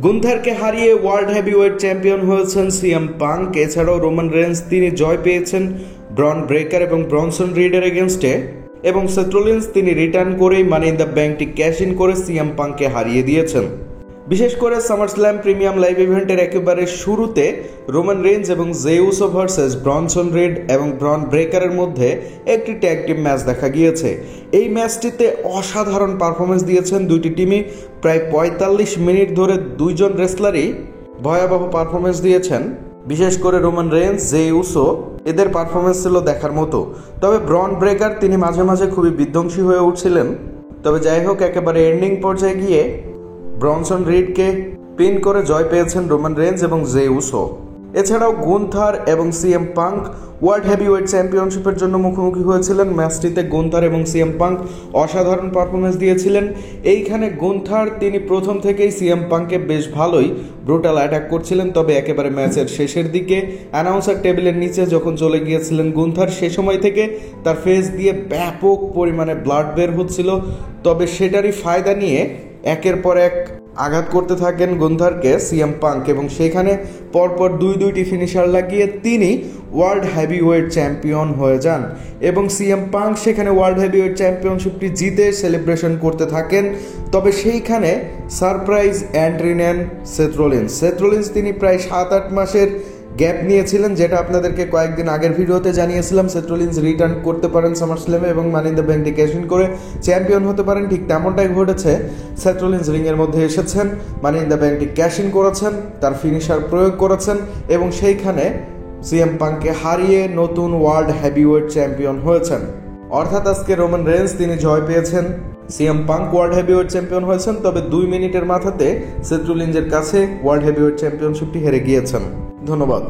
গুন্থারকে হারিয়ে world heavyweight champion হয়েছেন CM punk. এছাড়াও রোমান রেন্স তিনি জয় পেয়েছেন ব্রন ব্রেকার এবং ব্রনসন রিডের এগেনস্টে, এবং সেথ রোলিন্স তিনি রিটার্ন করেই মানি ইন দ্য ব্যাংকটি ক্যাশ ইন করে সিএম পাঙ্ককে হারিয়ে দিয়েছেন। বিশেষ করে সামারস্ল্যাম প্রিমিয়াম লাইভ ইভেন্টের একেবারে শুরুতে রোমান রেঞ্জ এবং J Uso versus Bronson read এবং ব্রন ব্রেকারের মধ্যে একটি ট্যাগ টিম ম্যাচ দেখা গিয়েছে। এই ম্যাচটিতে অসাধারণ পারফরমেন্স দিয়েছেন দুইটি টিমই। প্রায় ৪৫ মিনিট ধরে দুইজন রেসলারই ভয়াবহ পারফরমেন্স দিয়েছেন। বিশেষ করে রোমান রেঞ্জ, জে উসো, এদের পারফরমেন্স ছিল দেখার মতো। তবে ব্রন ব্রেকার তিনি মাঝে মাঝে খুবই বিধ্বংসী হয়ে উঠছিলেন। তবে যাই হোক, একেবারে এন্ডিং পর্যায়ে গিয়ে ব্রনসন রিডকে পিন করে জয় পেয়েছেন রোমান রেঞ্জ এবং জে উসো। এছাড়াও গুন্থার এবং সিএম পাঙ্ক ওয়ার্ল্ড হেভিওয়েট চ্যাম্পিয়নশিপের জন্য মুখোমুখি হয়েছিলেন। ম্যাচটিতে গুন্থার এবং সিএম পাঙ্ক অসাধারণ পারফরমেন্স দিয়েছিলেন। এইখানে গুন্থার তিনি প্রথম থেকেই সিএম পাঙ্ককে বেশ ভালোই ব্রুটাল অ্যাটাক করছিলেন। তবে একেবারে ম্যাচের শেষের দিকে অ্যানাউন্সার টেবিলের নিচে যখন চলে গিয়েছিলেন গুন্থার, সে সময় থেকে তার ফেস দিয়ে ব্যাপক পরিমাণে ব্লাড বের হচ্ছিল। তবে সেটারই ফায়দা নিয়ে একের পর এক আঘাত করতে থাকেন গুন্থারকে সিএম পাঙ্ক, এবং সেখানে পরপর দুইটি ফিনিশার লাগিয়ে তিনি ওয়ার্ল্ড হেভিওয়েট চ্যাম্পিয়ন হয়ে যান। এবং সিএম পাঙ্ক সেখানে ওয়ার্ল্ড হেভিওয়েট চ্যাম্পিয়নশিপটি জিতে সেলিব্রেশন করতে থাকেন। তবে সেইখানে সারপ্রাইজ এন্ট্রি নেন সেথ রোলিন্স। সেথ রোলিন্স তিনি প্রায় ৭-৮ মাসের গ্যাপ নিয়েছিলেন, যেটা আপনাদেরকে কয়েকদিন আগের ভিডিওতে জানিয়েছিলাম। সেথ রোলিন্স রিটার্ন করতে পারেন সামারস্ল্যামে এবং মানি ইন দ্য ব্যাংকটি ক্যাশ ইন করে চ্যাম্পিয়ন হতে পারেন। ঠিক তেমনটাই ঘটেছে। সেথ রোলিন্স রিংয়ের মধ্যে এসেছেন, মানি ইন দ্য ব্যাংকটি ক্যাশ ইন করেছেন, তার ফিনিশার প্রয়োগ করেছেন এবং সেইখানে সিএম পাঙ্ককে হারিয়ে নতুন ওয়ার্ল্ড হেভিওয়েট চ্যাম্পিয়ন হয়েছেন। অর্থাৎ আজকে রোমান রেন্স তিনি জয় পেয়েছেন, CM punk world heavyweight champion হয়েছেন। তবে ২ মিনিটের মাথাতে সেথ রোলিন্সের কাছে ওয়ার্ল্ড হেভিওয়েট চ্যাম্পিয়নশিপটি হেরে গিয়েছেন। ধন্যবাদ।